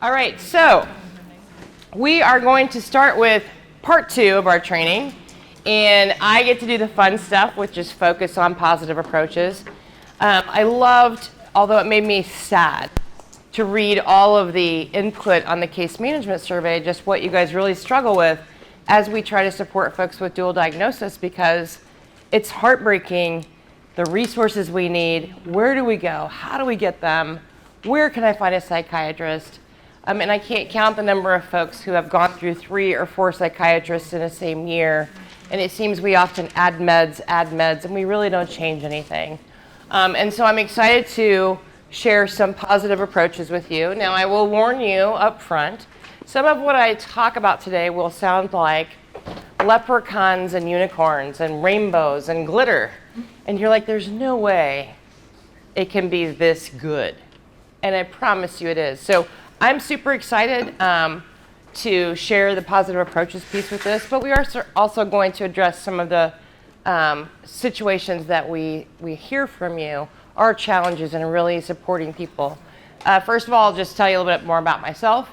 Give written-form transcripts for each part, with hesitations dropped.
All right, so we are going to start with part 2 of our training, and I get to do the fun stuff, which is focus on positive approaches. I loved, although it made me sad, to read all of the input on the case management survey, just what you guys really struggle with as we try to support folks with dual diagnosis, because it's heartbreaking, the resources we need, where do we go, how do we get them, where can I find a psychiatrist? And I can't count the number of folks who have gone through 3 or 4 psychiatrists in the same year, and it seems we often add meds, and we really don't change anything. And so I'm excited to share some positive approaches with you. Now, I will warn you up front, some of what I talk about today will sound like leprechauns and unicorns and rainbows and glitter. And you're like, there's no way it can be this good. And I promise you it is. So I'm super excited to share the positive approaches piece with this, but we are also going to address some of the situations that we hear from you, our challenges in really supporting people. First of all, I'll just tell you a little bit more about myself.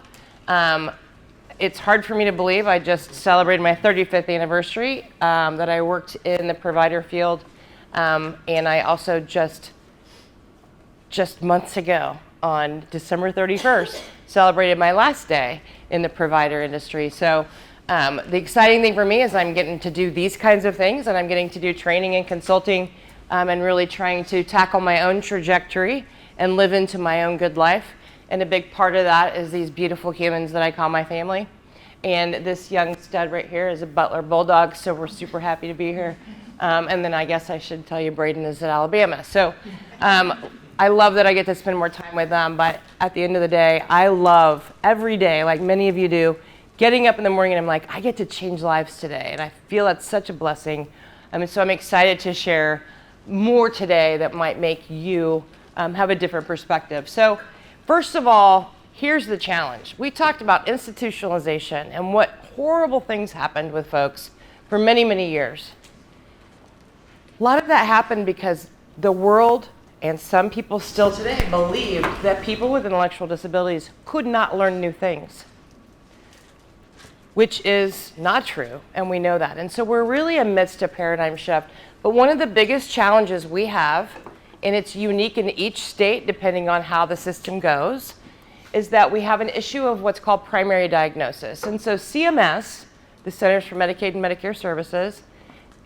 It's hard for me to believe I just celebrated my 35th anniversary that I worked in the provider field, and I also just months ago, on December 31st, celebrated my last day in the provider industry. So the exciting thing for me is I'm getting to do these kinds of things, and I'm getting to do training and consulting, and really trying to tackle my own trajectory and live into my own good life. And a big part of that is these beautiful humans that I call my family. And this young stud right here is a Butler Bulldog, so we're super happy to be here. And then I guess I should tell you Braden is at Alabama. So I love that I get to spend more time with them, but at the end of the day, I love every day, like many of you do, getting up in the morning and I'm like, I get to change lives today. And I feel that's such a blessing. So I'm excited to share more today that might make you have a different perspective. So first of all, here's the challenge. We talked about institutionalization and what horrible things happened with folks for many, many years. A lot of that happened because the world, and some people still today, believed that people with intellectual disabilities could not learn new things, which is not true, and we know that. And so we're really amidst a paradigm shift. But one of the biggest challenges we have, and it's unique in each state depending on how the system goes, is that we have an issue of what's called primary diagnosis. And so CMS, the Centers for Medicaid and Medicare Services,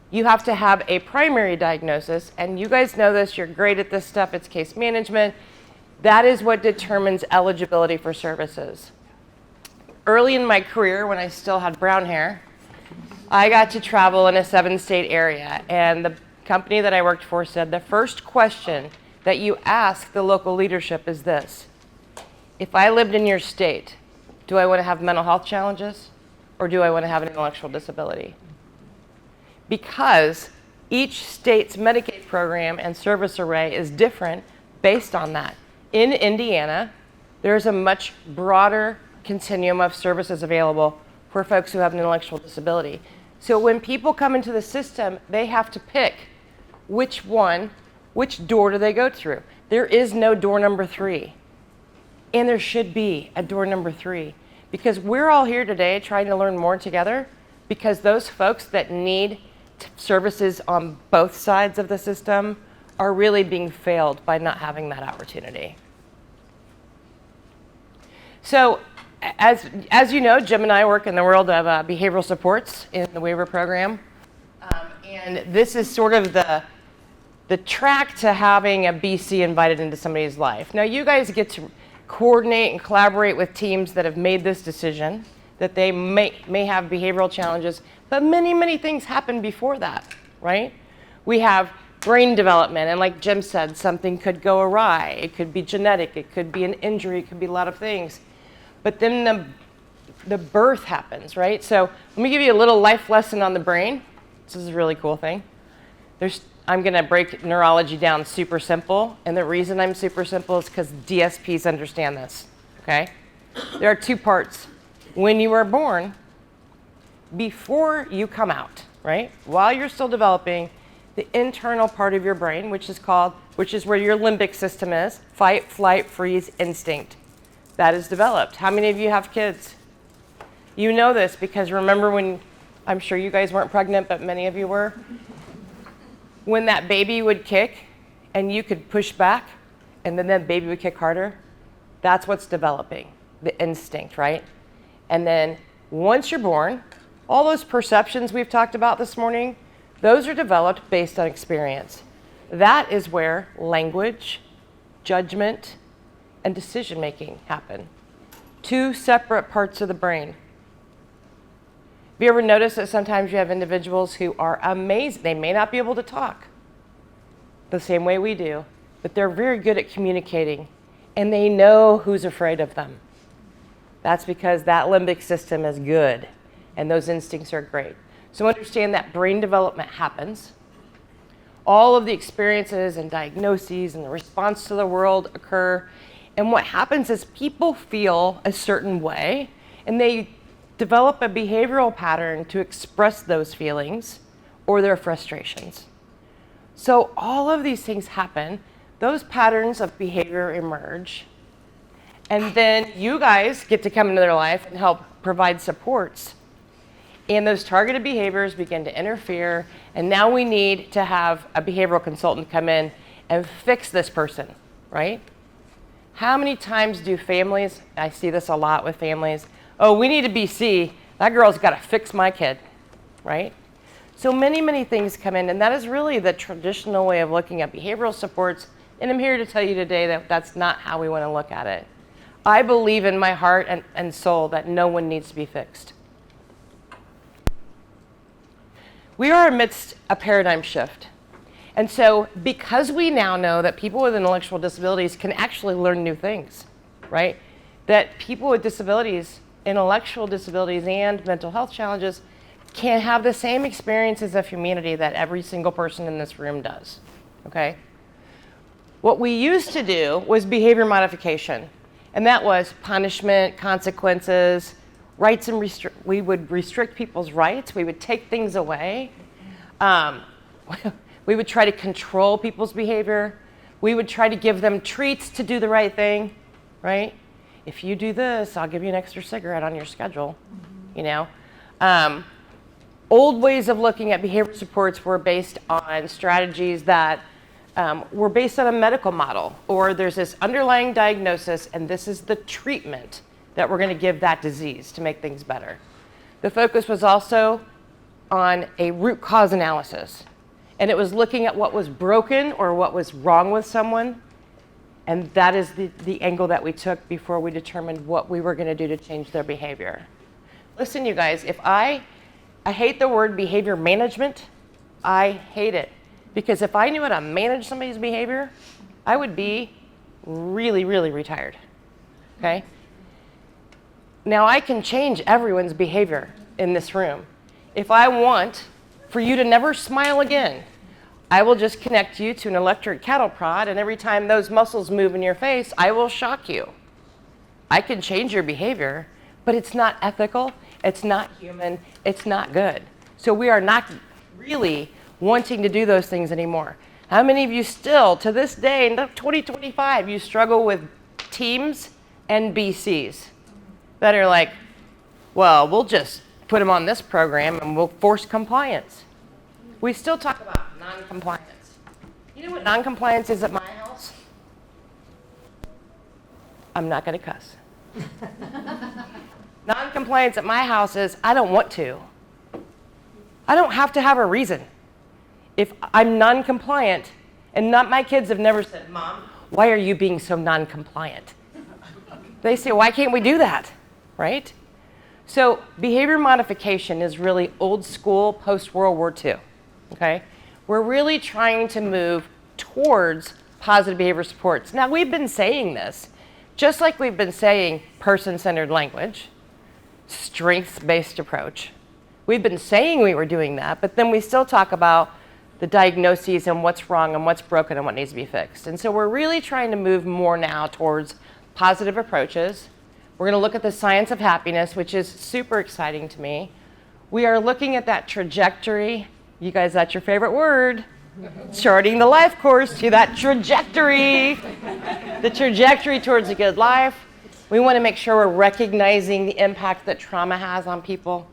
you have to have a primary diagnosis, and you guys know this, you're great at this stuff, it's case management. That is what determines eligibility for services. Early in my career, when I still had brown hair, I got to travel in a 7-state area, and the company that I worked for said the first question that you ask the local leadership is this: if I lived in your state, do I want to have mental health challenges, or do I want to have an intellectual disability? Because each state's Medicaid program and service array is different based on that. In Indiana, there's a much broader continuum of services available for folks who have an intellectual disability. So when people come into the system, they have to pick which door do they go through. There is no door number 3. And there should be a door number 3. Because we're all here today trying to learn more together, because those folks that need services on both sides of the system are really being failed by not having that opportunity. So as you know, Jim and I work in the world of behavioral supports in the waiver program. And this is sort of the track to having a BC invited into somebody's life. Now you guys get to coordinate and collaborate with teams that have made this decision, that they may have behavioral challenges, but many, many things happen before that, right? We have brain development, and like Jim said, something could go awry. It could be genetic, it could be an injury, it could be a lot of things. But then the birth happens, right? So let me give you a little life lesson on the brain. This is a really cool thing. I'm gonna break neurology down super simple, and the reason I'm super simple is because DSPs understand this, okay? There are 2 parts. When you are born, before you come out, right? While you're still developing, the internal part of your brain, which is where your limbic system is, fight, flight, freeze, instinct. that is developed. How many of you have kids? You know this because remember when, I'm sure you guys weren't pregnant, but many of you were, when that baby would kick and you could push back and then that baby would kick harder, that's what's developing, the instinct, right? And then once you're born, all those perceptions we've talked about this morning, those are developed based on experience. That is where language, judgment, and decision-making happen. Two separate parts of the brain. Have you ever noticed that sometimes you have individuals who are amazing? They may not be able to talk the same way we do, but they're very good at communicating, and they know who's afraid of them. That's because that limbic system is good, and those instincts are great. So understand that brain development happens. All of the experiences and diagnoses and the response to the world occur. And what happens is people feel a certain way, and they develop a behavioral pattern to express those feelings or their frustrations. So all of these things happen. Those patterns of behavior emerge. And then you guys get to come into their life and help provide supports. And those targeted behaviors begin to interfere. And now we need to have a behavioral consultant come in and fix this person, right? How many times do families, I see this a lot with families, oh, we need a BC. That girl's got to fix my kid, right? So many, many things come in. And that is really the traditional way of looking at behavioral supports. And I'm here to tell you today that that's not how we want to look at it. I believe in my heart and soul that no one needs to be fixed. We are amidst a paradigm shift. And so because we now know that people with intellectual disabilities can actually learn new things, right? That people with disabilities, intellectual disabilities and mental health challenges can have the same experiences of humanity that every single person in this room does, okay? What we used to do was behavior modification, and that was punishment, consequences, rights and we would restrict people's rights. We would take things away. We would try to control people's behavior. We would try to give them treats to do the right thing, right? If you do this, I'll give you an extra cigarette on your schedule, you know? Old ways of looking at behavior supports were based on strategies that were based on a medical model, or there's this underlying diagnosis, and this is the treatment that we're going to give that disease to make things better. The focus was also on a root cause analysis, and it was looking at what was broken or what was wrong with someone, and that is the angle that we took before we determined what we were going to do to change their behavior. Listen, you guys, if I hate the word behavior management. I hate it, because if I knew how to manage somebody's behavior, I would be really, really retired, okay? Now, I can change everyone's behavior in this room. If I want for you to never smile again, I will just connect you to an electric cattle prod, and every time those muscles move in your face, I will shock you. I can change your behavior, but it's not ethical, it's not human, it's not good. So we are not really wanting to do those things anymore. How many of you still, to this day, in 2025, you struggle with teams and BCs that are like, well, we'll just put them on this program and we'll force compliance. We still talk about non-compliance. You know what non-compliance is at my house? I'm not going to cuss. Non-compliance at my house is I don't want to. I don't have to have a reason. If I'm non-compliant, and my kids have never said, Mom, why are you being so non-compliant? They say, why can't we do that, right? So behavior modification is really old school, post-World War II, okay? We're really trying to move towards positive behavior supports. Now, we've been saying this, just like we've been saying person-centered language, strengths-based approach. We've been saying we were doing that, but then we still talk about the diagnoses and what's wrong and what's broken and what needs to be fixed. And so we're really trying to move more now towards positive approaches. We're going to look at the science of happiness, which is super exciting to me. We are looking at that trajectory. You guys, that's your favorite word. Charting the life course to that trajectory. The trajectory towards a good life. We want to make sure we're recognizing the impact that trauma has on people.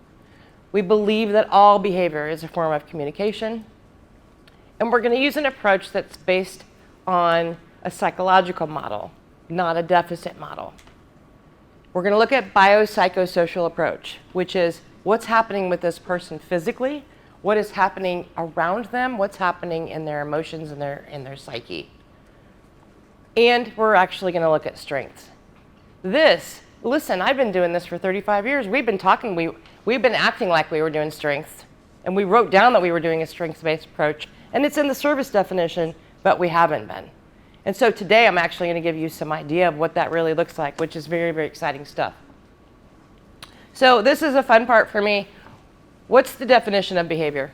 We believe that all behavior is a form of communication. And we're going to use an approach that's based on a psychological model, not a deficit model. We're going to look at biopsychosocial approach, which is what's happening with this person physically, what is happening around them, what's happening in their emotions and in their psyche. And we're actually going to look at strengths. Listen, I've been doing this for 35 years. We've been acting like we were doing strengths, and we wrote down that we were doing a strengths-based approach, and it's in the service definition, but we haven't been. And so today I'm actually going to give you some idea of what that really looks like, which is very, very exciting stuff. So this is a fun part for me. What's the definition of behavior?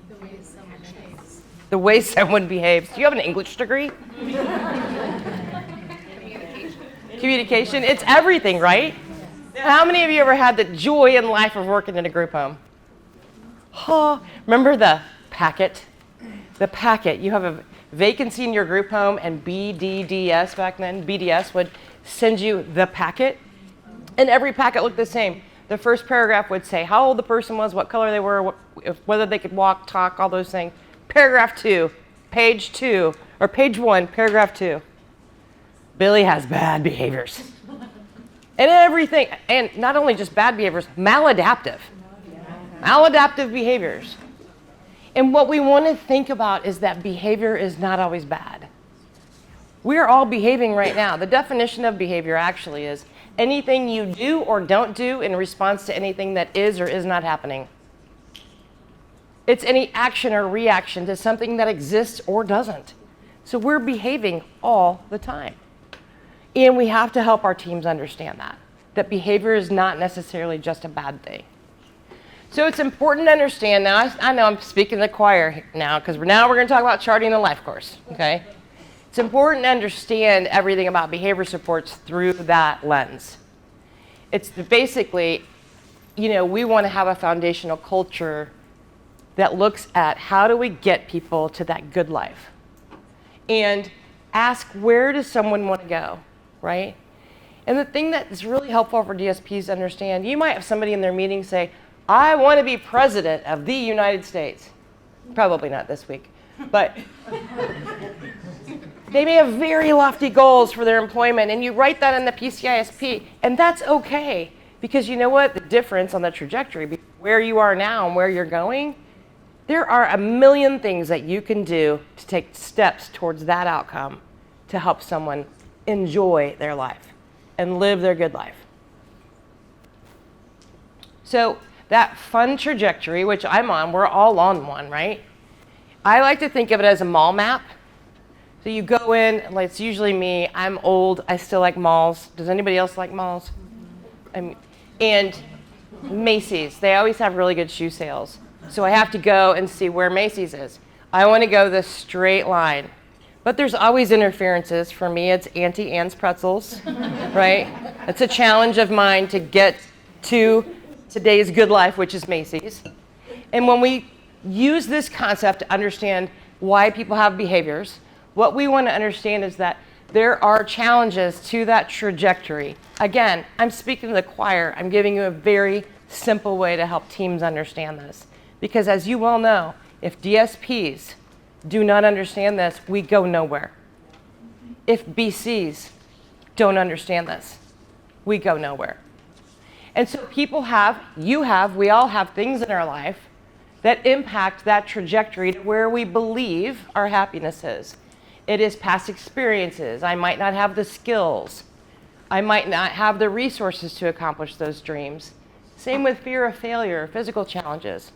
The way someone behaves. The way someone behaves. Do you have an English degree? Communication. It's everything, right? How many of you ever had the joy in life of working in a group home? Remember the packet? The packet. You have a vacancy in your group home, and BDDS back then, BDS would send you the packet, and every packet looked the same. The first paragraph would say how old the person was, what color they were, whether they could walk, talk, all those things. Paragraph 2, page 2, or page 1, paragraph 2. Billy has bad behaviors. And everything, and not only just bad behaviors, maladaptive. Maladaptive behaviors. And what we want to think about is that behavior is not always bad. We are all behaving right now. The definition of behavior actually is anything you do or don't do in response to anything that is or is not happening. It's any action or reaction to something that exists or doesn't. So we're behaving all the time. And we have to help our teams understand that behavior is not necessarily just a bad thing. So it's important to understand now, I know I'm speaking to the choir now, because now we're going to talk about charting the life course, okay? It's important to understand everything about behavior supports through that lens. It's basically, we want to have a foundational culture that looks at how do we get people to that good life? And ask, where does someone want to go, right? And the thing that is really helpful for DSPs to understand, you might have somebody in their meeting say, I want to be president of the United States. Probably not this week, but they may have very lofty goals for their employment, and you write that in the PCISP, and that's okay, because you know what? The difference on the trajectory, where you are now and where you're going, there are a million things that you can do to take steps towards that outcome to help someone enjoy their life and live their good life. So that fun trajectory, which I'm on, we're all on one, right? I like to think of it as a mall map. So you go in, like it's usually me, I'm old, I still like malls. Does anybody else like malls? And Macy's, they always have really good shoe sales. So I have to go and see where Macy's is. I want to go the straight line. But there's always interferences. For me, it's Auntie Anne's pretzels, right? It's a challenge of mine to get to today's good life, which is Macy's. And when we use this concept to understand why people have behaviors, what we want to understand is that there are challenges to that trajectory. Again, I'm speaking to the choir. I'm giving you a very simple way to help teams understand this. Because as you well know, if DSPs do not understand this, we go nowhere. If BCs don't understand this, we go nowhere. And so people have, we all have things in our life that impact that trajectory to where we believe our happiness is. It is past experiences. I might not have the skills. I might not have the resources to accomplish those dreams. Same with fear of failure, physical challenges.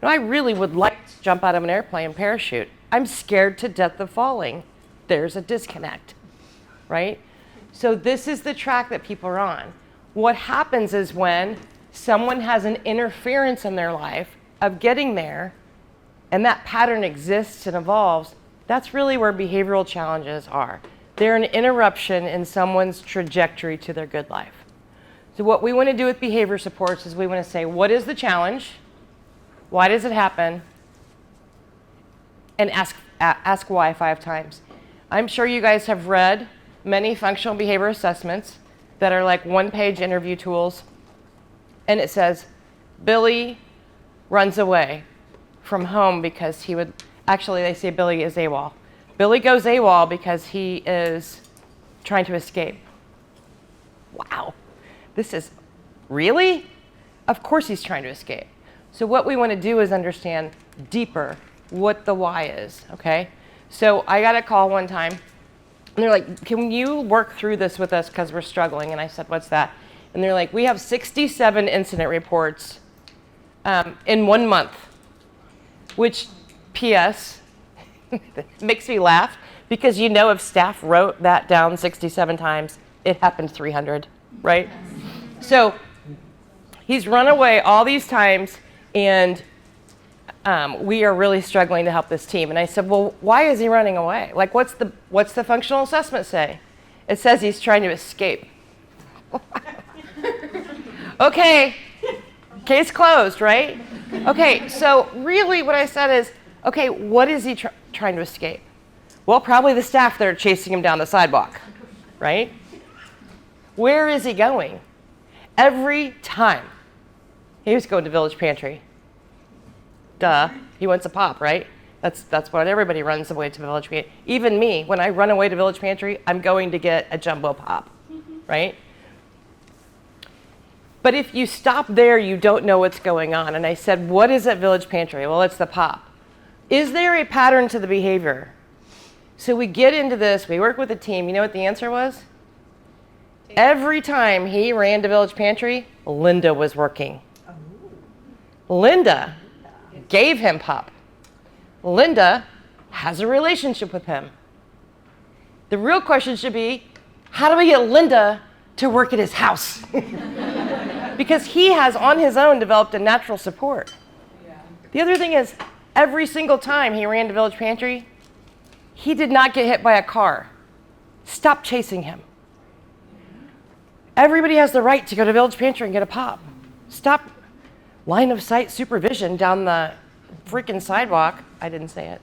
I really would like to jump out of an airplane parachute. I'm scared to death of falling. There's a disconnect, right? So this is the track that people are on. What happens is when someone has an interference in their life of getting there, and that pattern exists and evolves, that's really where behavioral challenges are. They're an interruption in someone's trajectory to their good life. So what we want to do with behavior supports is we want to say, what is the challenge? Why does it happen? And ask why 5 times. I'm sure you guys have read many functional behavior assessments that are like one-page interview tools. And it says, Billy runs away from home because he would, actually they say Billy is AWOL. Billy goes AWOL because he is trying to escape. Wow, this is, really? Of course he's trying to escape. So what we want to do is understand deeper what the why is, okay? So I got a call one time, and they're like, can you work through this with us because we're struggling? And I said, what's that? And they're like, we have 67 incident reports in 1 month, which, P.S., makes me laugh because if staff wrote that down 67 times, it happened 300, right? So he's run away all these times, and we are really struggling to help this team. And I said, well, why is he running away? Like, what's the functional assessment say? It says he's trying to escape. Okay, case closed, right? Okay, so really what I said is, okay, what is he trying to escape? Well, probably the staff that are chasing him down the sidewalk, right? Where is he going? Every time he was going to Village Pantry. Duh, he wants a pop, right? That's what everybody runs away to Village Pantry. Even me, when I run away to Village Pantry, I'm going to get a jumbo pop, right? But if you stop there, you don't know what's going on. And I said, what is at Village Pantry? Well, it's the pop. Is there a pattern to the behavior? So we get into this, we work with a team. You know what the answer was? Every time he ran to Village Pantry, Linda was working. Linda gave him pop. Linda has a relationship with him. The real question should be, how do we get Linda to work at his house? Because he has, on his own, developed a natural support. The other thing is, every single time he ran to Village Pantry, he did not get hit by a car. Stop chasing him. Everybody has the right to go to Village Pantry and get a pop. Stop line of sight supervision down the freaking sidewalk. I didn't say it.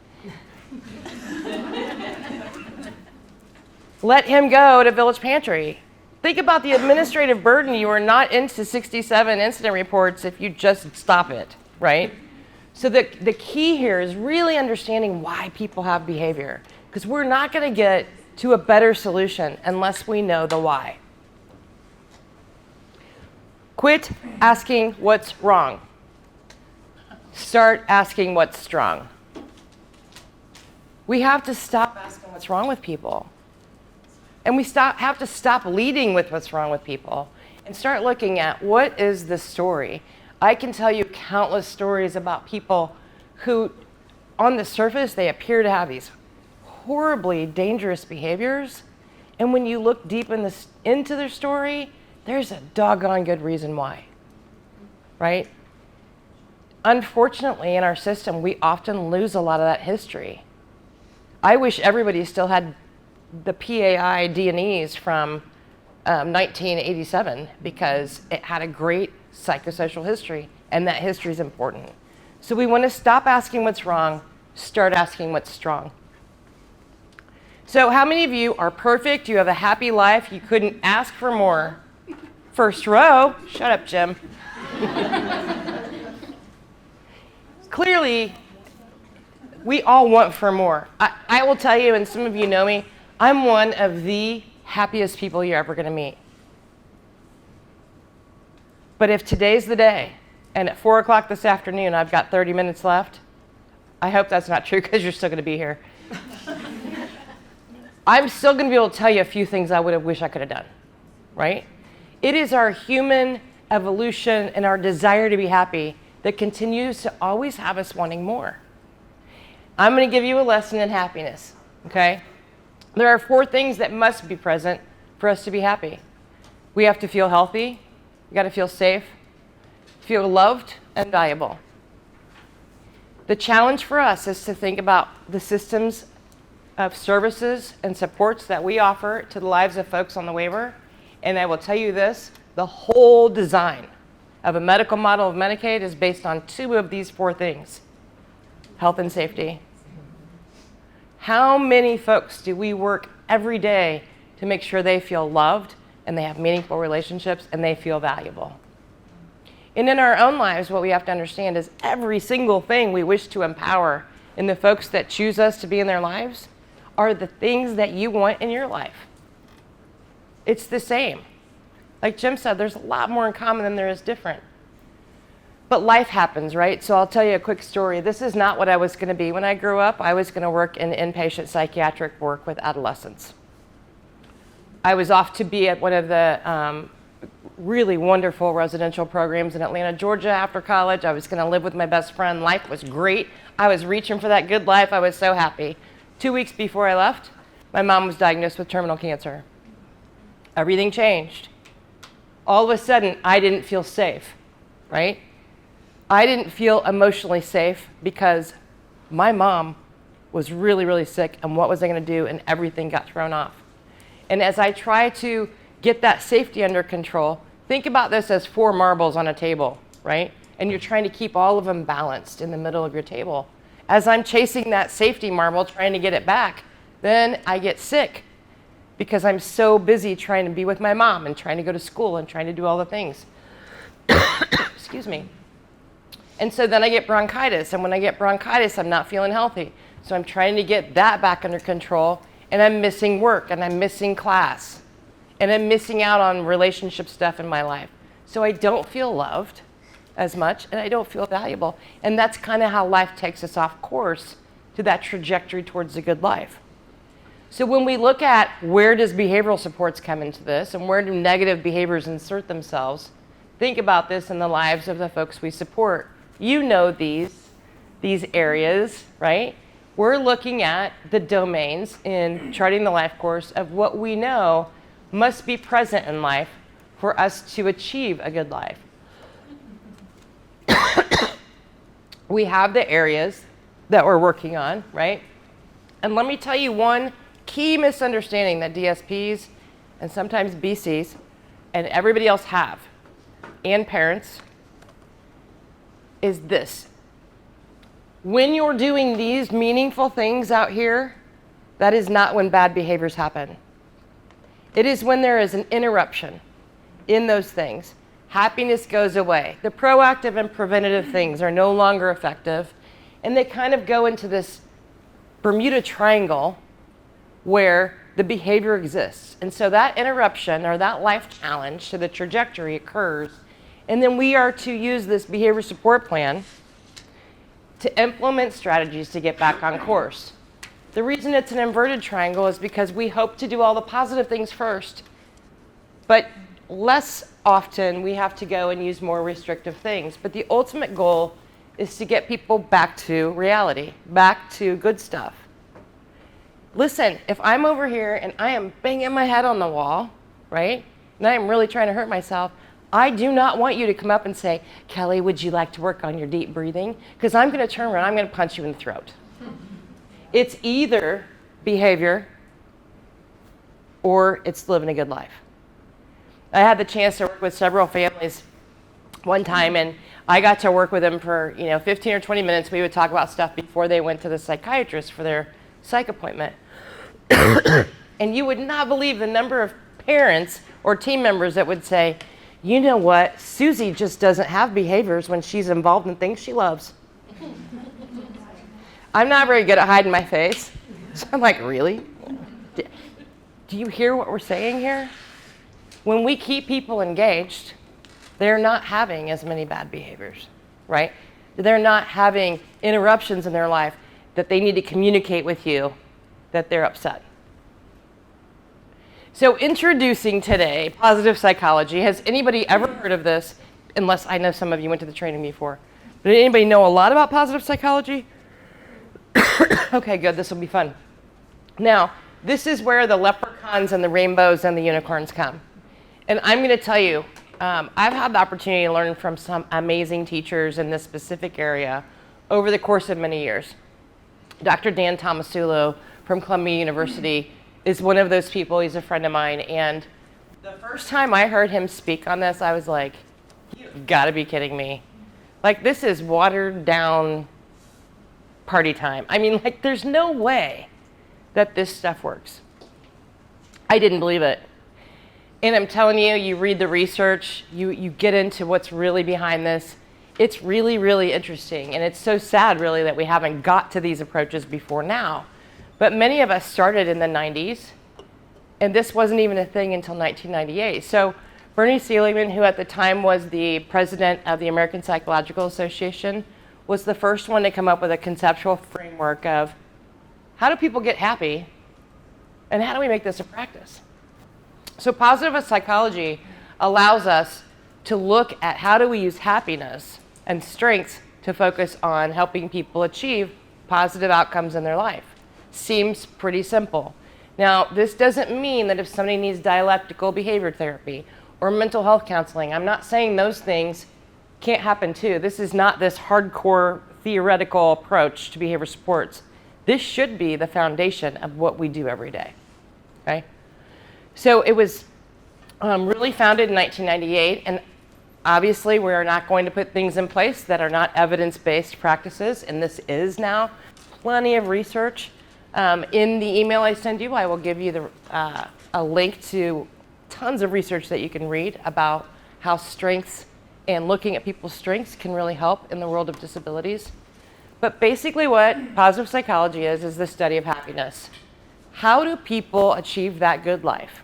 Let him go to Village Pantry. Think about the administrative burden. You are not into 67 incident reports if you just stop it, right? So the key here is really understanding why people have behavior, because we're not going to get to a better solution unless we know the why. Quit asking what's wrong. Start asking what's strong. We have to stop asking what's wrong with people. And we have to stop leading with what's wrong with people and start looking at what is the story. I can tell you countless stories about people who, on the surface, they appear to have these horribly dangerous behaviors. And when you look deep into their story, there's a doggone good reason why, right? Unfortunately, in our system, we often lose a lot of that history. I wish everybody still had the PAI D&Es from 1987 because it had a great psychosocial history, and that history is important. So we want to stop asking what's wrong, start asking what's strong. So how many of you are perfect? You have a happy life. You couldn't ask for more. First row. Shut up, Jim. Clearly, we all want for more. I will tell you, and some of you know me, I'm one of the happiest people you're ever going to meet. But if today's the day, and at 4 o'clock this afternoon I've got 30 minutes left, I hope that's not true because you're still going to be here. I'm still going to be able to tell you a few things I would have wished I could have done, right? It is our human evolution and our desire to be happy that continues to always have us wanting more. I'm going to give you a lesson in happiness, okay? There are 4 things that must be present for us to be happy. We have to feel healthy. We got to feel safe, feel loved, and valuable. The challenge for us is to think about the systems of services and supports that we offer to the lives of folks on the waiver. And I will tell you this, the whole design of a medical model of Medicaid is based on 2 of these 4 things: health and safety. How many folks do we work every day to make sure they feel loved and they have meaningful relationships and they feel valuable. And in our own lives, what we have to understand is every single thing we wish to empower in the folks that choose us to be in their lives are the things that you want in your life. It's the same. Like Jim said, there's a lot more in common than there is different. But life happens, right? So I'll tell you a quick story. This is not what I was going to be when I grew up. I was going to work in inpatient psychiatric work with adolescents. I was off to be at one of the really wonderful residential programs in Atlanta, Georgia after college. I was going to live with my best friend. Life was great. I was reaching for that good life. I was so happy. 2 weeks before I left, my mom was diagnosed with terminal cancer. Everything changed. All of a sudden, I didn't feel safe, right? I didn't feel emotionally safe because my mom was really, really sick, and what was I going to do? And everything got thrown off. And as I try to get that safety under control, think about this as 4 marbles on a table, right? And you're trying to keep all of them balanced in the middle of your table. As I'm chasing that safety marble, trying to get it back, then I get sick because I'm so busy trying to be with my mom and trying to go to school and trying to do all the things. Excuse me. And so then I get bronchitis. And when I get bronchitis, I'm not feeling healthy. So I'm trying to get that back under control. And I'm missing work. And I'm missing class. And I'm missing out on relationship stuff in my life. So I don't feel loved as much. And I don't feel valuable. And that's kind of how life takes us off course to that trajectory towards a good life. So when we look at where does behavioral supports come into this and where do negative behaviors insert themselves, think about this in the lives of the folks we support. You know these areas, right? We're looking at the domains in charting the life course of what we know must be present in life for us to achieve a good life. We have the areas that we're working on, right? And let me tell you one key misunderstanding that DSPs and sometimes BCs and everybody else have, and parents, is this. When you're doing these meaningful things out here, that is not when bad behaviors happen. It is when there is an interruption in those things. Happiness goes away. The proactive and preventative things are no longer effective, and they kind of go into this Bermuda Triangle where the behavior exists. And so that interruption or that life challenge to the trajectory occurs, and then we are to use this behavior support plan to implement strategies to get back on course. The reason it's an inverted triangle is because we hope to do all the positive things first, but less often we have to go and use more restrictive things. But the ultimate goal is to get people back to reality, back to good stuff. Listen, if I'm over here and I am banging my head on the wall, right, and I am really trying to hurt myself, I do not want you to come up and say, Kelly, would you like to work on your deep breathing? Because I'm going to turn around, I'm going to punch you in the throat. It's either behavior or it's living a good life. I had the chance to work with several families one time, and I got to work with them for 15 or 20 minutes. We would talk about stuff before they went to the psychiatrist for their psych appointment. And you would not believe the number of parents or team members that would say, you know what, Susie just doesn't have behaviors when she's involved in things she loves. I'm not very good at hiding my face. So I'm like, really? Do you hear what we're saying here? When we keep people engaged, they're not having as many bad behaviors, right? They're not having interruptions in their life that they need to communicate with you that they're upset. So introducing today positive psychology. Has anybody ever heard of this? Unless I know some of you went to the training before. But did anybody know a lot about positive psychology? Okay, good. This will be fun. Now, this is where the leprechauns and the rainbows and the unicorns come. And I'm going to tell you, I've had the opportunity to learn from some amazing teachers in this specific area over the course of many years. Dr. Dan Tomasulo from Columbia University is one of those people. He's a friend of mine. And the first time I heard him speak on this, I was like, you've got to be kidding me. Like, this is watered down party time. I mean, like, there's no way that this stuff works. I didn't believe it. And I'm telling you, you read the research, you get into what's really behind this. It's really, really interesting. And it's so sad, really, that we haven't got to these approaches before now. But many of us started in the 90s, and this wasn't even a thing until 1998. So Bernie Seligman, who at the time was the president of the American Psychological Association, was the first one to come up with a conceptual framework of how do people get happy, and how do we make this a practice? So positive psychology allows us to look at how do we use happiness and strengths to focus on helping people achieve positive outcomes in their life. Seems pretty simple. Now, this doesn't mean that if somebody needs dialectical behavior therapy or mental health counseling, I'm not saying those things can't happen too. This is not this hardcore theoretical approach to behavior supports. This should be the foundation of what we do every day, okay? So it was really founded in 1998, and obviously we are not going to put things in place that are not evidence-based practices, and this is now plenty of research. In the email I send you, I will give you a link to tons of research that you can read about how strengths and looking at people's strengths can really help in the world of disabilities. But basically what positive psychology is the study of happiness. How do people achieve that good life?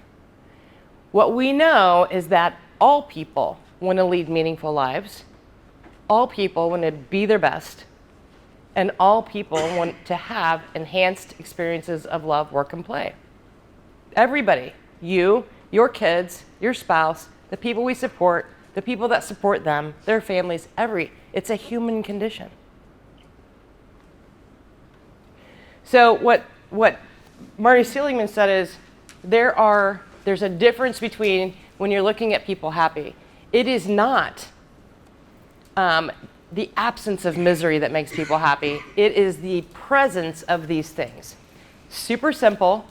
What we know is that all people want to lead meaningful lives. All people want to be their best. And all people want to have enhanced experiences of love, work, and play. Everybody, you, your kids, your spouse, the people we support, the people that support them, their families, it's a human condition. So what Marty Seligman said is there's a difference between when you're looking at people happy. It is not the absence of misery that makes people happy. It is the presence of these things. Super simple.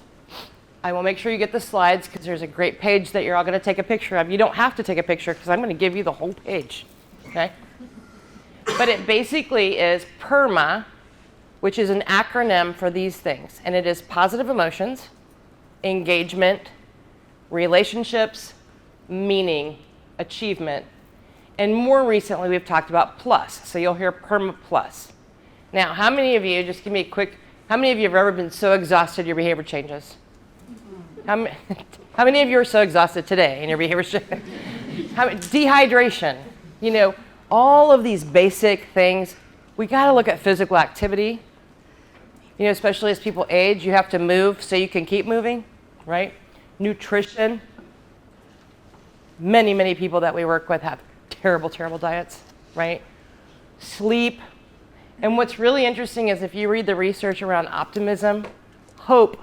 I will make sure you get the slides because there's a great page that you're all going to take a picture of. You don't have to take a picture because I'm going to give you the whole page, okay? But it basically is PERMA, which is an acronym for these things. And it is positive emotions, engagement, relationships, meaning, achievement. And more recently, we've talked about plus. So you'll hear PERMA plus. Now, how many of you, just give me a quick, how many of you have ever been so exhausted your behavior changes? How many of you are so exhausted today and your behavior changes? Dehydration, all of these basic things. We got to look at physical activity. Especially as people age, you have to move so you can keep moving, right? Nutrition. Many, many people that we work with have terrible, terrible diets, right? Sleep. And what's really interesting is if you read the research around optimism, hope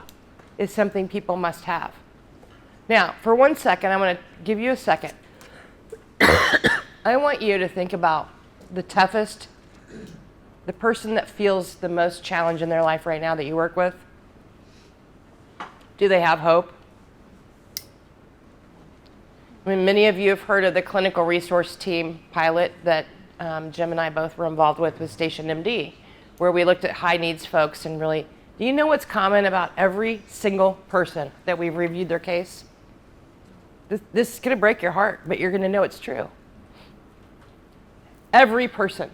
is something people must have. Now, for 1 second, I'm going to give you a second. I want you to think about the toughest, the person that feels the most challenge in their life right now that you work with. Do they have hope? I mean, many of you have heard of the clinical resource team pilot that Jim and I both were involved with Station MD, where we looked at high needs folks and really, do you know what's common about every single person that we've reviewed their case? This is going to break your heart, but you're going to know it's true. Every person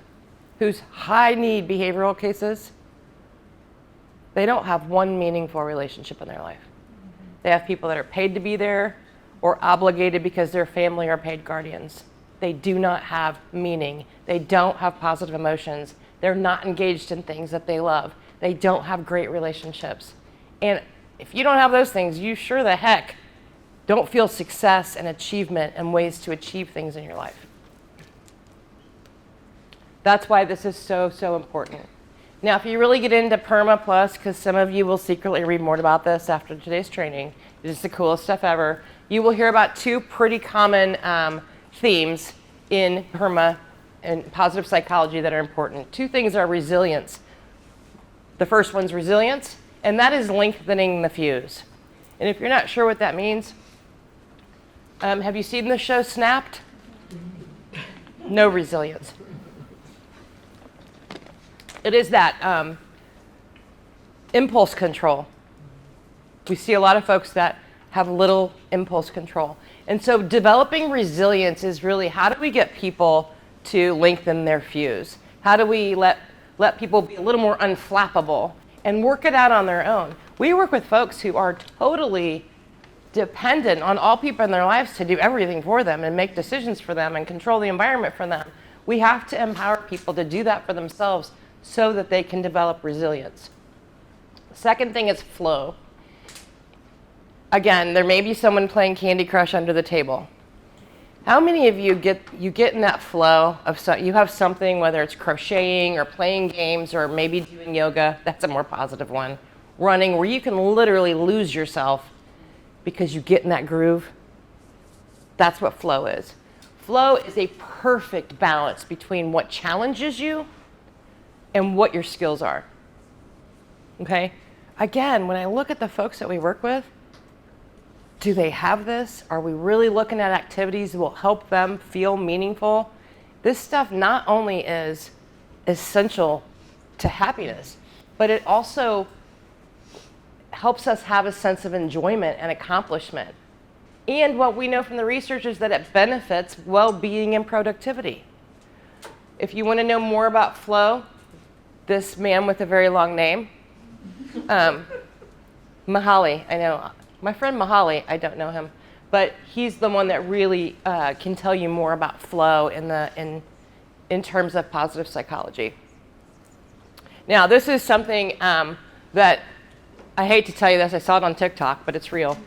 who's high need behavioral cases, they don't have one meaningful relationship in their life. They have people that are paid to be there or obligated because their family are paid guardians. They do not have meaning. They don't have positive emotions. They're not engaged in things that they love. They don't have great relationships. And if you don't have those things, you sure the heck don't feel success and achievement and ways to achieve things in your life. That's why this is so, so important. Now, if you really get into PERMA Plus, because some of you will secretly read more about this after today's training, it is the coolest stuff ever, you will hear about two pretty common themes in PERMA and positive psychology that are important. Two things are resilience. The first one's resilience, and that is lengthening the fuse. And if you're not sure what that means, have you seen the show Snapped? No resilience. It is that impulse control. We see a lot of folks that have little impulse control. And so developing resilience is really, how do we get people to lengthen their fuse? How do we let people be a little more unflappable and work it out on their own? We work with folks who are totally dependent on all people in their lives to do everything for them and make decisions for them and control the environment for them. We have to empower people to do that for themselves so that they can develop resilience. The second thing is flow. Again, there may be someone playing Candy Crush under the table. How many of you get in that flow of you have something, whether it's crocheting or playing games or maybe doing yoga, that's a more positive one, running, where you can literally lose yourself because you get in that groove? That's what flow is. Flow is a perfect balance between what challenges you and what your skills are. Okay? Again, when I look at the folks that we work with, do they have this? Are we really looking at activities that will help them feel meaningful? This stuff not only is essential to happiness, but it also helps us have a sense of enjoyment and accomplishment. And what we know from the research is that it benefits well-being and productivity. If you want to know more about flow, this man with a very long name, Mihaly, I know. My friend Mihaly, I don't know him, but he's the one that really can tell you more about flow in terms of positive psychology. Now, this is something that I hate to tell you this. I saw it on TikTok, but it's real.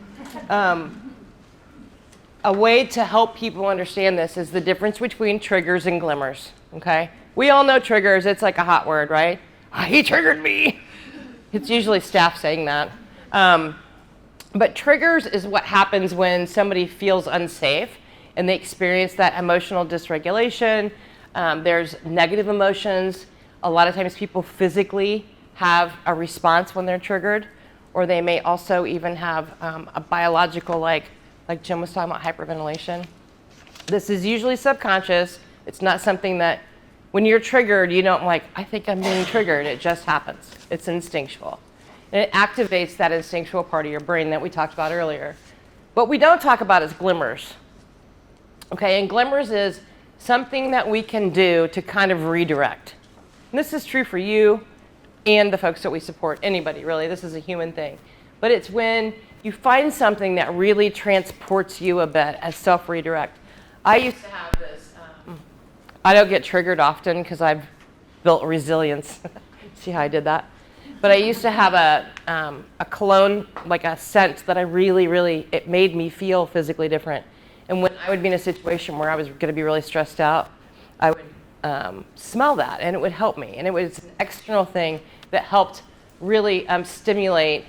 A way to help people understand this is the difference between triggers and glimmers. Okay, we all know triggers. It's like a hot word, right? He triggered me. It's usually staff saying that. But triggers is what happens when somebody feels unsafe and they experience that emotional dysregulation. There's negative emotions. A lot of times people physically have a response when they're triggered, or they may also even have a biological, like Jim was talking about, hyperventilation. This is usually subconscious. It's not something that when you're triggered, you don't I think I'm being triggered. It just happens. It's instinctual. And it activates that instinctual part of your brain that we talked about earlier. What we don't talk about is glimmers. Okay, and glimmers is something that we can do to kind of redirect. And this is true for you and the folks that we support, anybody really. This is a human thing. But it's when you find something that really transports you a bit as self-redirect. I used to have this, I don't get triggered often because I've built resilience. See how I did that? But I used to have a cologne, like a scent that I really, it made me feel physically different. And when I would be in a situation where I was going to be really stressed out, I would smell that, and it would help me. And it was an external thing that helped really stimulate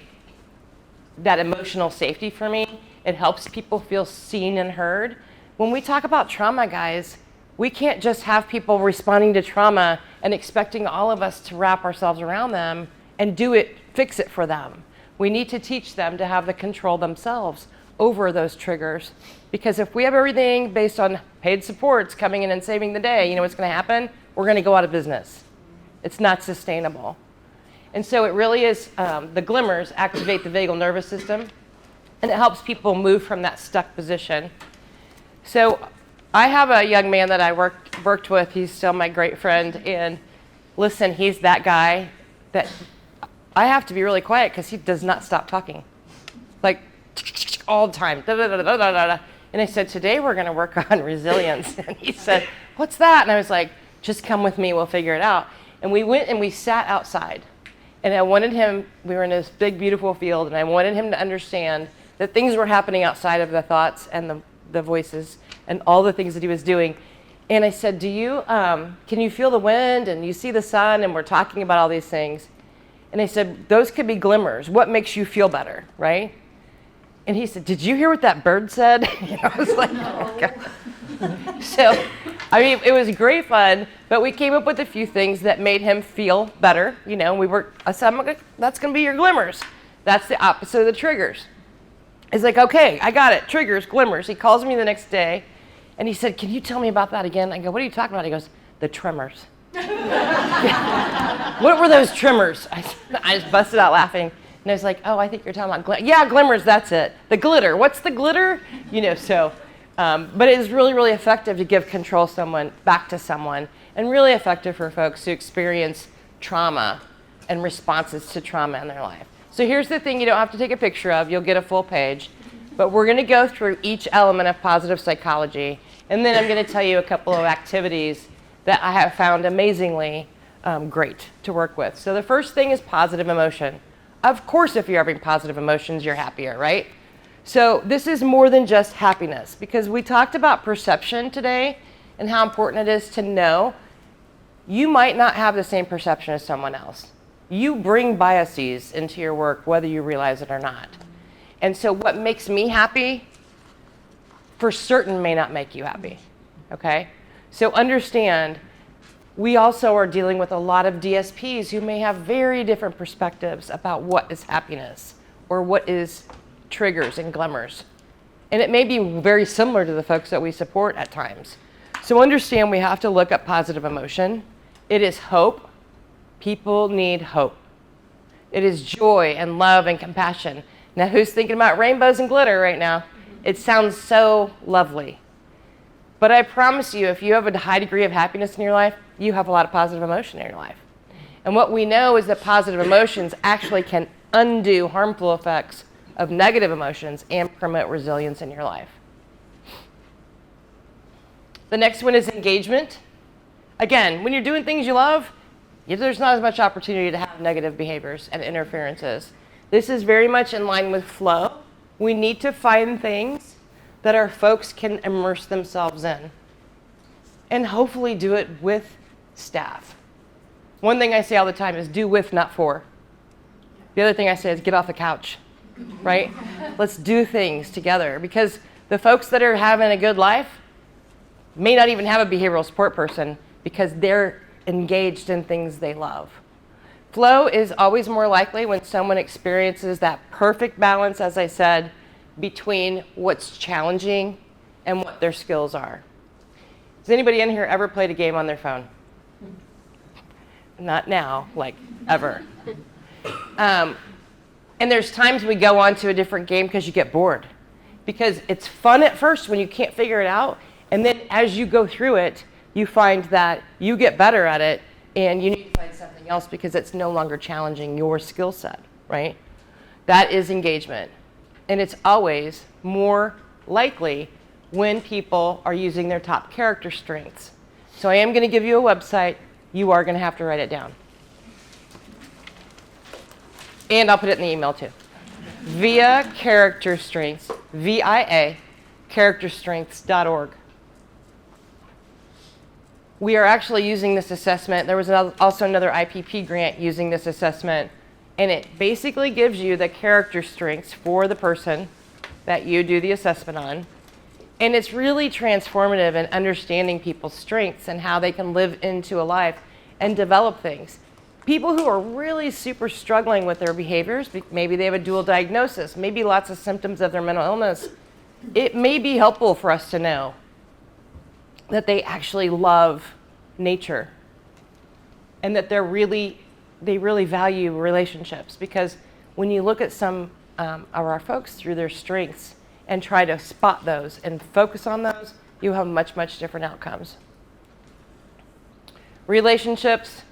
that emotional safety for me. It helps people feel seen and heard. When we talk about trauma, guys, we can't just have people responding to trauma and expecting all of us to wrap ourselves around them and fix it for them. We need to teach them to have the control themselves over those triggers. Because if we have everything based on paid supports coming in and saving the day, you know what's gonna happen? We're gonna go out of business. It's not sustainable. And so it really is, the glimmers activate the vagal nervous system, and it helps people move from that stuck position. So I have a young man that I worked with. He's still my great friend. And listen, he's that guy that I have to be really quiet because he does not stop talking. Like all the time. Da, da, da, da, da, da. And I said, today we're going to work on resilience. And he said, what's that? And I was like, just come with me. We'll figure it out. And we went and we sat outside. And I wanted him, we were in this big, beautiful field, and I wanted him to understand that things were happening outside of the thoughts and the voices and all the things that he was doing. And I said, can you feel the wind and you see the sun, and we're talking about all these things? And I said, those could be glimmers. What makes you feel better, right? And he said, did you hear what that bird said? I was like, oh my God. So, I mean, it was great fun, but we came up with a few things that made him feel better. I said, that's going to be your glimmers. That's the opposite of the triggers. He's like, okay, I got it. Triggers, glimmers. He calls me the next day, and he said, can you tell me about that again? I go, what are you talking about? He goes, the tremors. What were those tremors? I just busted out laughing. And I was like, oh, I think you're talking about yeah, glimmers, that's it. The glitter. What's the glitter? But it is really, really effective to give control back to someone, and really effective for folks who experience trauma and responses to trauma in their life. So here's the thing you don't have to take a picture of. You'll get a full page. But we're going to go through each element of positive psychology, and then I'm going to tell you a couple of activities that I have found amazingly great to work with. So the first thing is positive emotion. Of course, if you're having positive emotions, you're happier, right? So this is more than just happiness, because we talked about perception today and how important it is to know you might not have the same perception as someone else. You bring biases into your work, whether you realize it or not. And so what makes me happy, for certain, may not make you happy, okay? So understand, we also are dealing with a lot of DSPs who may have very different perspectives about what is happiness or what is triggers and glimmers. And it may be very similar to the folks that we support at times. So understand we have to look at positive emotion. It is hope. People need hope. It is joy and love and compassion. Now, who's thinking about rainbows and glitter right now? It sounds so lovely. But I promise you, if you have a high degree of happiness in your life, you have a lot of positive emotion in your life. And what we know is that positive emotions actually can undo harmful effects of negative emotions and promote resilience in your life. The next one is engagement. Again, when you're doing things you love, there's not as much opportunity to have negative behaviors and interferences. This is very much in line with flow. We need to find things that our folks can immerse themselves in, and hopefully do it with staff. One thing I say all the time is do with, not for. The other thing I say is get off the couch, right? Let's do things together, because the folks that are having a good life may not even have a behavioral support person because they're engaged in things they love. Flow is always more likely when someone experiences that perfect balance, as I said, between what's challenging and what their skills are. Has anybody in here ever played a game on their phone? Not now, like ever. And there's times we go on to a different game because you get bored. Because it's fun at first when you can't figure it out, and then as you go through it, you find that you get better at it, and you need to find something else because it's no longer challenging your skill set, right? That is engagement. And it's always more likely when people are using their top character strengths. So I am going to give you a website. You are going to have to write it down. And I'll put it in the email too. VIA Character Strengths, VIA, characterstrengths.org. We are actually using this assessment. There was also another IPP grant using this assessment, and it basically gives you the character strengths for the person that you do the assessment on. And it's really transformative in understanding people's strengths and how they can live into a life and develop things. People who are really super struggling with their behaviors, maybe they have a dual diagnosis, maybe lots of symptoms of their mental illness, it may be helpful for us to know that they actually love nature and that they really value relationships. Because when you look at some of our folks through their strengths and try to spot those and focus on those, you have much, much different outcomes. Relationships.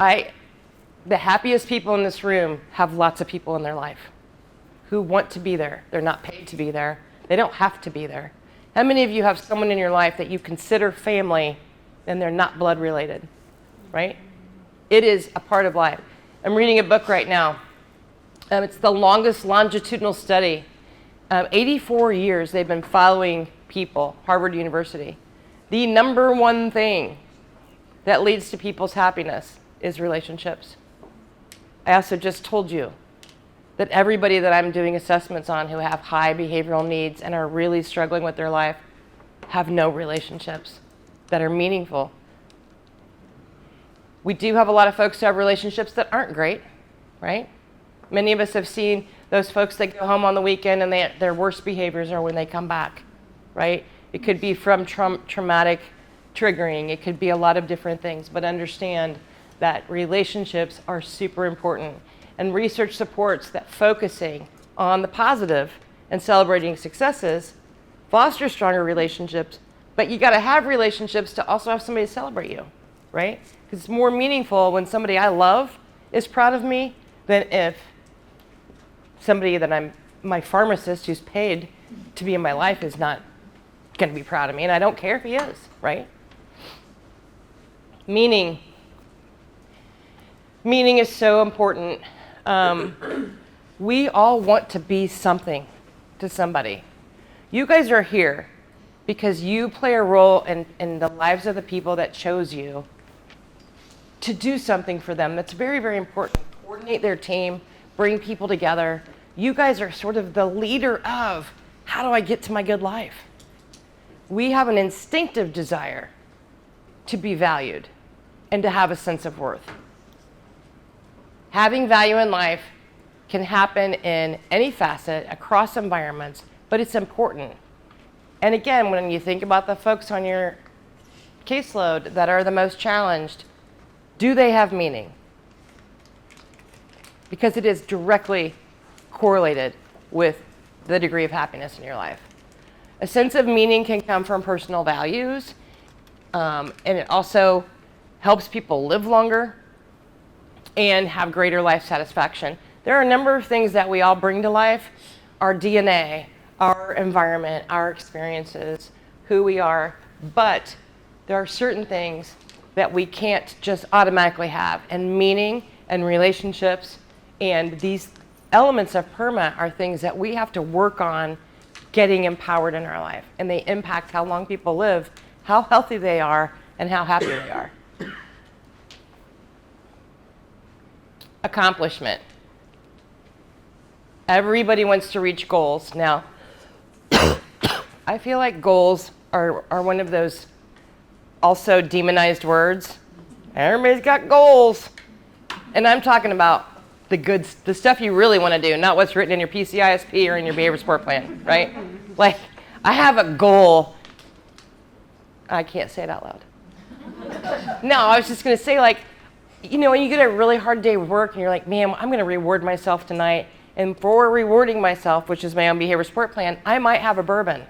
The happiest people in this room have lots of people in their life who want to be there. They're not paid to be there. They don't have to be there. How many of you have someone in your life that you consider family and they're not blood related, right? It is a part of life. I'm reading a book right now. It's the longest longitudinal study. 84 years they've been following people, Harvard University. The number one thing that leads to people's happiness is relationships. I also just told you that everybody that I'm doing assessments on who have high behavioral needs and are really struggling with their life have no relationships that are meaningful. We do have a lot of folks who have relationships that aren't great, right? Many of us have seen those folks that go home on the weekend and their worst behaviors are when they come back, right? It could be from traumatic triggering. It could be a lot of different things, but understand that relationships are super important. and research supports that focusing on the positive and celebrating successes fosters stronger relationships, but you got to have relationships to also have somebody to celebrate you, right? Because it's more meaningful when somebody I love is proud of me than if somebody that my pharmacist who's paid to be in my life is not going to be proud of me, and I don't care if he is, right? Meaning is so important. We all want to be something to somebody. You guys are here because you play a role in the lives of the people that chose you to do something for them that's very, very important. Coordinate their team, bring people together. You guys are sort of the leader of how do I get to my good life? We have an instinctive desire to be valued and to have a sense of worth. Having value in life can happen in any facet, across environments, but it's important. And again, when you think about the folks on your caseload that are the most challenged, do they have meaning? Because it is directly correlated with the degree of happiness in your life. A sense of meaning can come from personal values, and it also helps people live longer and have greater life satisfaction. There are a number of things that we all bring to life: our DNA, our environment, our experiences, who we are, but there are certain things that we can't just automatically have, and meaning and relationships and these elements of PERMA are things that we have to work on getting empowered in our life, and they impact how long people live, how healthy they are, and how happy they are. Accomplishment. Everybody wants to reach goals. Now, I feel like goals are one of those also demonized words. Everybody's got goals. And I'm talking about the stuff you really want to do, not what's written in your PCISP or in your behavior support plan, right? Like, I have a goal. I can't say it out loud. No, I was just going to say, like, you know, when you get a really hard day of work and you're like, man, I'm going to reward myself tonight. And for rewarding myself, which is my own behavior support plan, I might have a bourbon,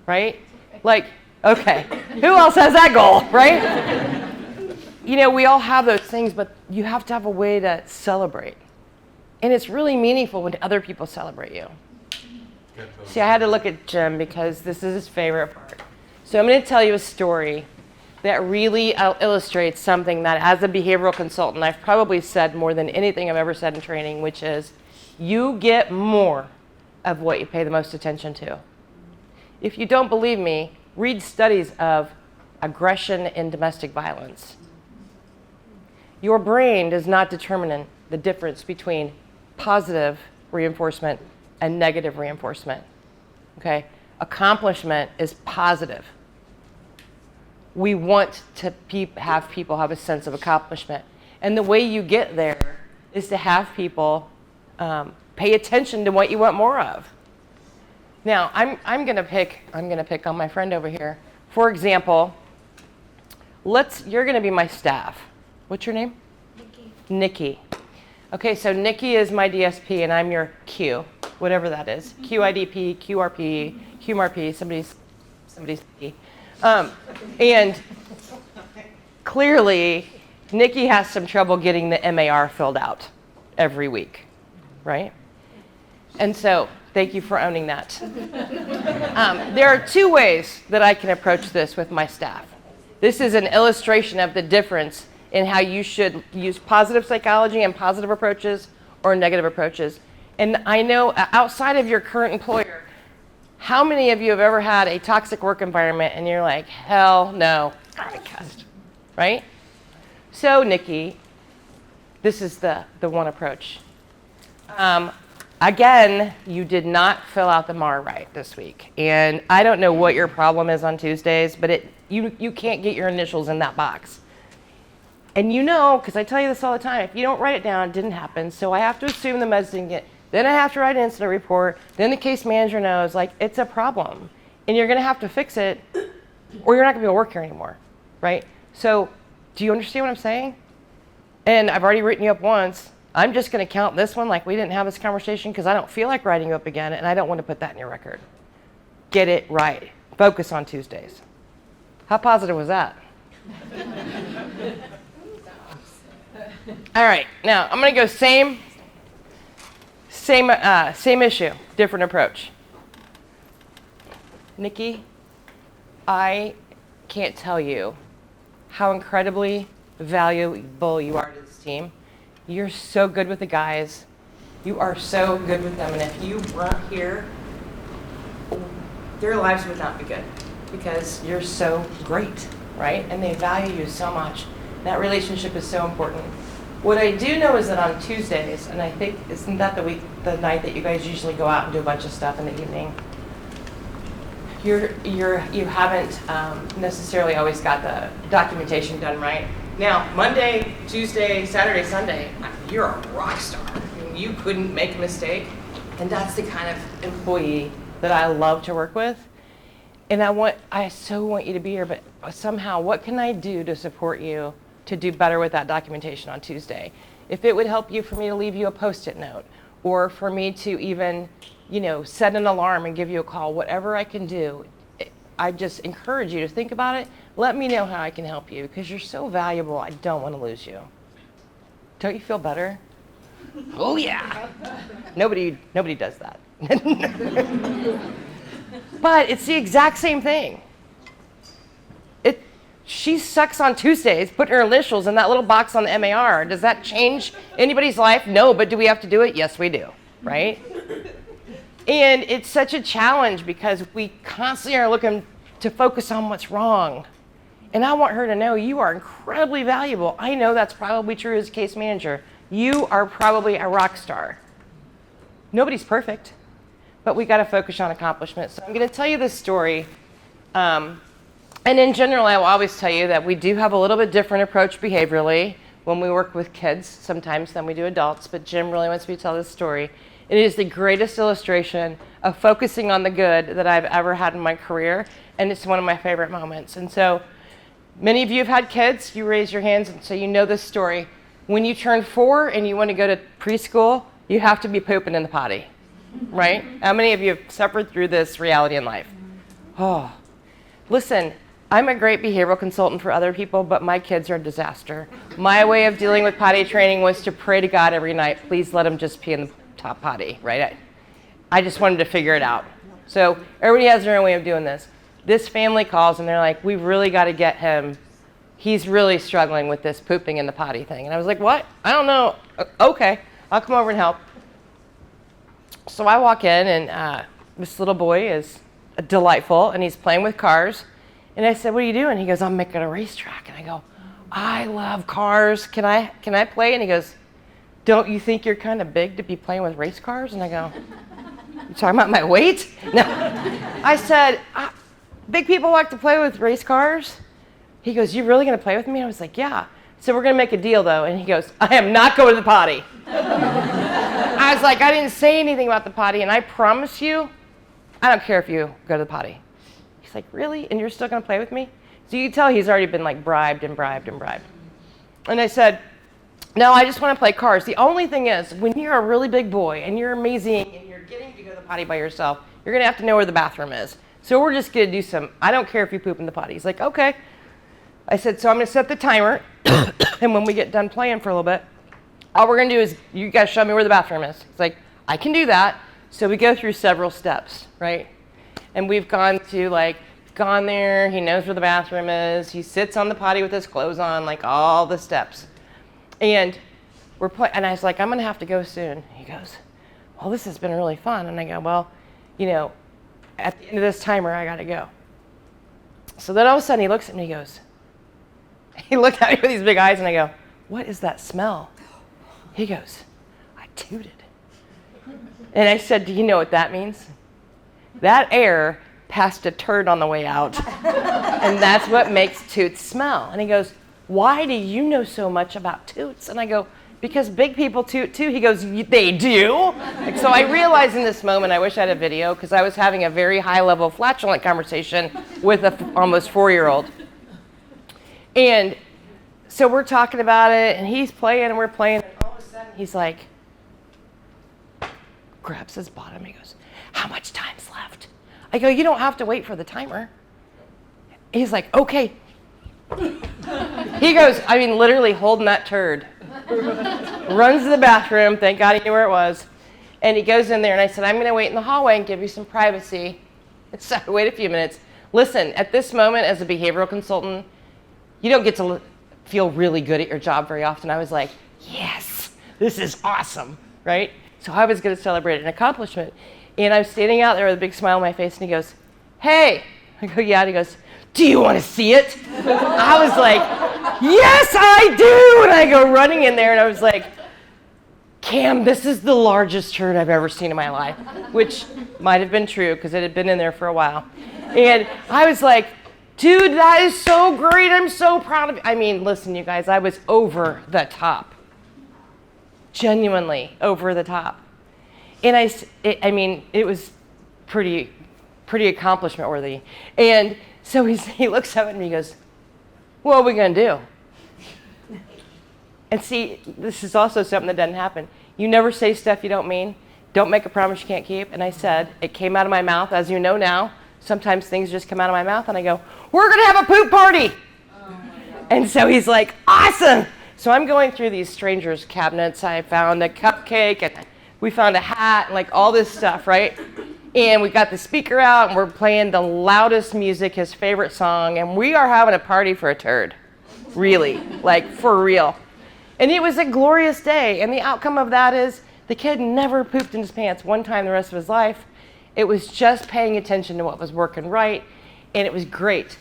right? Like, okay, who else has that goal, right? You know, we all have those things, but you have to have a way to celebrate. And it's really meaningful when other people celebrate you. See, I had to look at Jim because this is his favorite part. So I'm going to tell you a story that really illustrates something that, as a behavioral consultant, I've probably said more than anything I've ever said in training, which is you get more of what you pay the most attention to. If you don't believe me, read studies of aggression in domestic violence. Your brain does not determine the difference between positive reinforcement and negative reinforcement. Okay? Accomplishment is positive. We want to have people have a sense of accomplishment. And the way you get there is to have people pay attention to what you want more of. Now, I'm going to pick on my friend over here. For example, you're going to be my staff. What's your name? Nikki. Nikki. Okay, so Nikki is my DSP, and I'm your Q, whatever that is. QIDP, QRP, QMRP, somebody's P. And clearly, Nikki has some trouble getting the MAR filled out every week, right? And so, thank you for owning that. There are two ways that I can approach this with my staff. This is an illustration of the difference in how you should use positive psychology and positive approaches or negative approaches. And I know outside of your current employer, how many of you have ever had a toxic work environment and you're like, hell no, I cussed, right? So Nikki, this is the one approach. Again, you did not fill out the MAR right this week. And I don't know what your problem is on Tuesdays, but you can't get your initials in that box. And you know, because I tell you this all the time, if you don't write it down, it didn't happen. So I have to assume the meds didn't get. Then I have to write an incident report. Then the case manager knows, like, it's a problem. And you're going to have to fix it, or you're not going to be able to work here anymore, right? So do you understand what I'm saying? And I've already written you up once. I'm just going to count this one like we didn't have this conversation because I don't feel like writing you up again, and I don't want to put that in your record. Get it right. Focus on Tuesdays. How positive was that? All right, now I'm going to go same issue, different approach. Nikki, I can't tell you how incredibly valuable you are to this team. You're so good with the guys. You are so good with them. And if you weren't here, their lives would not be good because you're so great, right? And they value you so much. That relationship is so important. What I do know is that on Tuesdays, and I think, isn't that the night that you guys usually go out and do a bunch of stuff in the evening? You haven't necessarily always got the documentation done right. Now, Monday, Tuesday, Saturday, Sunday, you're a rock star. I mean, you couldn't make a mistake. And that's the kind of employee that I love to work with. And I so want you to be here, but somehow, what can I do to support you to do better with that documentation on Tuesday? If it would help you for me to leave you a Post-it note, or for me to even, set an alarm and give you a call, whatever I can do, I just encourage you to think about it. Let me know how I can help you because you're so valuable. I don't want to lose you. Don't you feel better? Oh yeah. Nobody does that. But it's the exact same thing. She sucks on Tuesdays, putting her initials in that little box on the MAR. Does that change anybody's life? No, but do we have to do it? Yes, we do, right? And it's such a challenge because we constantly are looking to focus on what's wrong. And I want her to know you are incredibly valuable. I know that's probably true as a case manager. You are probably a rock star. Nobody's perfect, but we got to focus on accomplishments. So I'm going to tell you this story. And in general, I will always tell you that we do have a little bit different approach behaviorally when we work with kids sometimes than we do adults. But Jim really wants me to tell this story. It is the greatest illustration of focusing on the good that I've ever had in my career, and it's one of my favorite moments. And so many of you have had kids. You raise your hands, and so you know this story. When you turn 4 and you want to go to preschool, you have to be pooping in the potty, right? How many of you have suffered through this reality in life? Oh, listen, I'm a great behavioral consultant for other people, but my kids are a disaster. My way of dealing with potty training was to pray to God every night, please let them just pee in the top potty, right? I just wanted to figure it out. So everybody has their own way of doing this. This family calls and they're like, we've really got to get him. He's really struggling with this pooping in the potty thing. And I was like, what? I don't know. Okay, I'll come over and help. So I walk in and this little boy is delightful and he's playing with cars. And I said, what are you doing? He goes, I'm making a racetrack. And I go, I love cars. Can I play? And he goes, don't you think you're kind of big to be playing with race cars? And I go, you talking about my weight? No. I said, big people like to play with race cars. He goes, you really going to play with me? I was like, yeah. So we're going to make a deal, though. And he goes, I am not going to the potty. I was like, I didn't say anything about the potty. And I promise you, I don't care if you go to the potty. He's like, really? And you're still going to play with me? So you can tell he's already been like bribed. And I said, no, I just want to play cars. The only thing is, when you're a really big boy and you're amazing and you're getting to go to the potty by yourself, you're going to have to know where the bathroom is. So we're just going to do I don't care if you poop in the potty. He's like, okay. I said, so I'm going to set the timer. And when we get done playing for a little bit, all we're going to do is you guys show me where the bathroom is. It's like, I can do that. So we go through several steps, right? And we've gone there. He knows where the bathroom is. He sits on the potty with his clothes on, like all the steps. And and I was like, I'm going to have to go soon. He goes, well, this has been really fun. And I go, well, at the end of this timer, I got to go. So then all of a sudden he looks at me and he looked at me with these big eyes and I go, what is that smell? He goes, I tooted. And I said, do you know what that means? That air passed a turd on the way out. And that's what makes toots smell. And he goes, why do you know so much about toots? And I go, because big people toot too. He goes, they do? So I realized in this moment, I wish I had a video, because I was having a very high-level flatulent conversation with an almost 4-year-old. And so we're talking about it, and he's playing, and we're playing, and all of a sudden he's like, grabs his bottom. He goes, how much time's left? I go, you don't have to wait for the timer. He's like, okay. He goes, I mean, literally holding that turd. Runs to the bathroom. Thank God he knew where it was. And he goes in there, and I said, I'm going to wait in the hallway and give you some privacy. So I wait a few minutes. Listen, at this moment, as a behavioral consultant, you don't get to feel really good at your job very often. I was like, yes, this is awesome, right? So I was going to celebrate an accomplishment. And I was standing out there with a big smile on my face, and he goes, hey. I go, yeah. And he goes, do you want to see it? I was like, yes, I do. And I go running in there, and I was like, Cam, this is the largest turd I've ever seen in my life, which might have been true because it had been in there for a while. And I was like, dude, that is so great. I'm so proud of you. I mean, listen, you guys, I was over the top. Genuinely over the top. And it was pretty accomplishment worthy. And so he looks up at me and he goes, what are we going to do? And see, this is also something that doesn't happen. You never say stuff you don't mean. Don't make a promise you can't keep. And I said, it came out of my mouth. As you know now, sometimes things just come out of my mouth. And I go, we're going to have a poop party. And so he's like, awesome. So I'm going through these strangers' cabinets. I found a cupcake, and we found a hat, and like all this stuff, right? And we got the speaker out, and we're playing the loudest music, his favorite song, and we are having a party for a turd. Really, like for real. And it was a glorious day, and the outcome of that is the kid never pooped in his pants one time the rest of his life. It was just paying attention to what was working right, and it was great.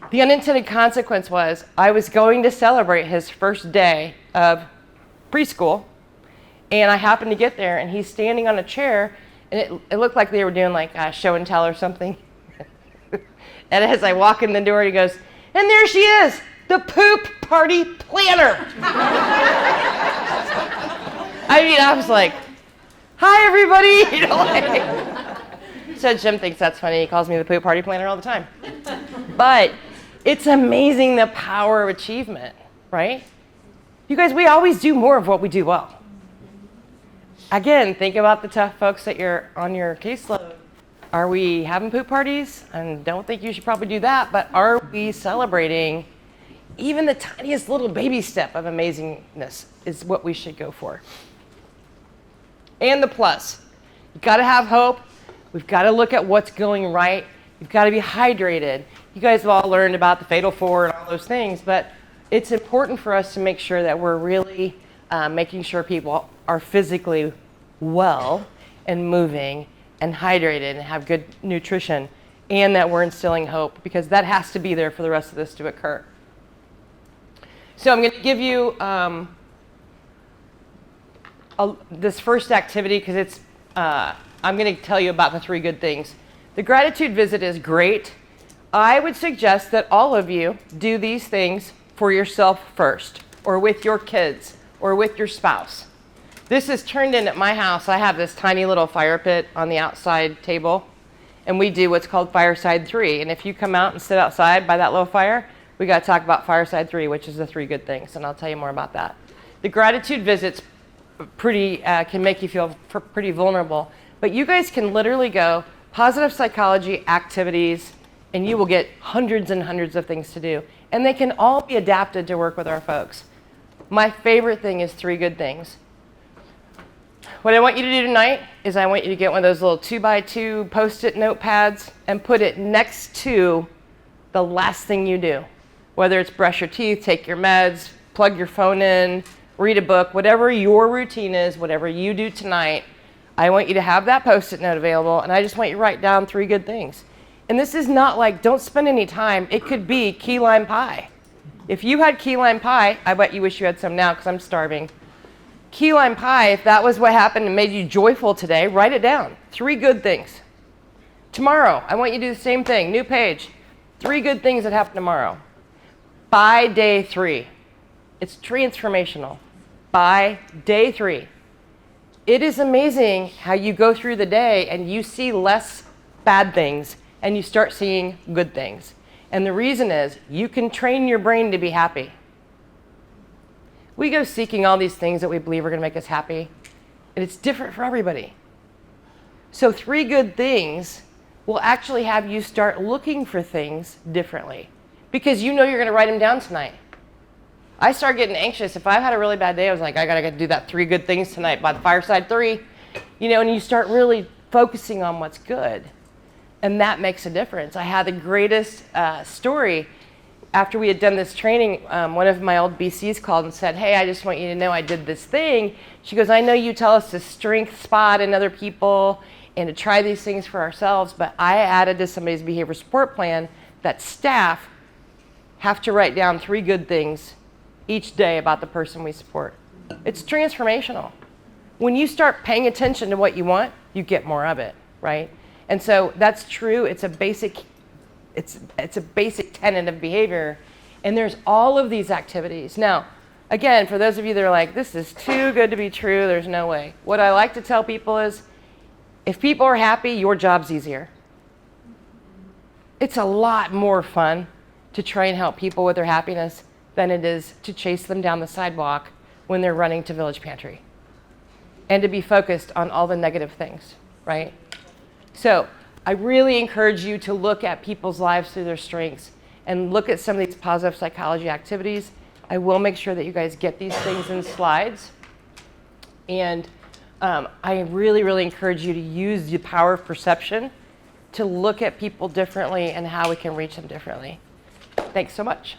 The unintended consequence was I was going to celebrate his first day of preschool, and I happened to get there, and he's standing on a chair, and it looked like they were doing like a show and tell or something. And as I walk in the door, he goes, and there she is, the poop party planner. I was like, hi, everybody. You know, like, so Jim thinks that's funny. He calls me the poop party planner all the time. But it's amazing the power of achievement, right? You guys, we always do more of what we do well. Again, think about the tough folks that you're on your caseload. Are we having poop parties? And don't think you should probably do that, but are we celebrating even the tiniest little baby step of amazingness is what we should go for. And the plus. You've got to have hope. We've got to look at what's going right. You've got to be hydrated. You guys have all learned about the Fatal Four and all those things, but it's important for us to make sure that we're really making sure people are physically well and moving and hydrated and have good nutrition, and that we're instilling hope, because that has to be there for the rest of this to occur. So I'm going to give you this first activity because it's I'm going to tell you about the 3 good things. The gratitude visit is great. I would suggest that all of you do these things for yourself first, or with your kids, or with your spouse. This is turned in at my house. I have this tiny little fire pit on the outside table, and we do what's called Fireside 3. And if you come out and sit outside by that little fire, we got to talk about Fireside 3, which is the 3 good things, and I'll tell you more about that. The gratitude visits can make you feel pretty vulnerable, but you guys can literally go positive psychology activities, and you will get hundreds and hundreds of things to do, and they can all be adapted to work with our folks. My favorite thing is 3 good things. What I want you to do tonight is I want you to get one of those little 2x2 Post-it notepads and put it next to the last thing you do. Whether it's brush your teeth, take your meds, plug your phone in, read a book, whatever your routine is, whatever you do tonight, I want you to have that Post-it note available, and I just want you to write down 3 good things. And this is not like, don't spend any time. It could be key lime pie. If you had key lime pie, I bet you wish you had some now because I'm starving. Key lime pie, if that was what happened and made you joyful today, write it down. 3 good things. Tomorrow, I want you to do the same thing. New page. 3 good things that happen tomorrow. By day 3. It's transformational. By day 3. It is amazing how you go through the day and you see less bad things and you start seeing good things. And the reason is you can train your brain to be happy. We go seeking all these things that we believe are going to make us happy, and it's different for everybody. So 3 good things will actually have you start looking for things differently because you know you're going to write them down tonight. I start getting anxious. If I've had a really bad day, I was like, I got to do that 3 good things tonight by the fireside 3, and you start really focusing on what's good. And that makes a difference. I had the greatest story. After we had done this training, one of my old BCs called and said, hey, I just want you to know I did this thing. She goes, I know you tell us to strength spot in other people and to try these things for ourselves, but I added to somebody's behavior support plan that staff have to write down 3 good things each day about the person we support. It's transformational. When you start paying attention to what you want, you get more of it, right? And so that's true. It's a basic tenet of behavior. And there's all of these activities. Now, again, for those of you that are like, this is too good to be true, there's no way. What I like to tell people is, if people are happy, your job's easier. It's a lot more fun to try and help people with their happiness than it is to chase them down the sidewalk when they're running to Village Pantry. And to be focused on all the negative things, right? So I really encourage you to look at people's lives through their strengths and look at some of these positive psychology activities. I will make sure that you guys get these things in slides. And I really, really encourage you to use the power of perception to look at people differently and how we can reach them differently. Thanks so much.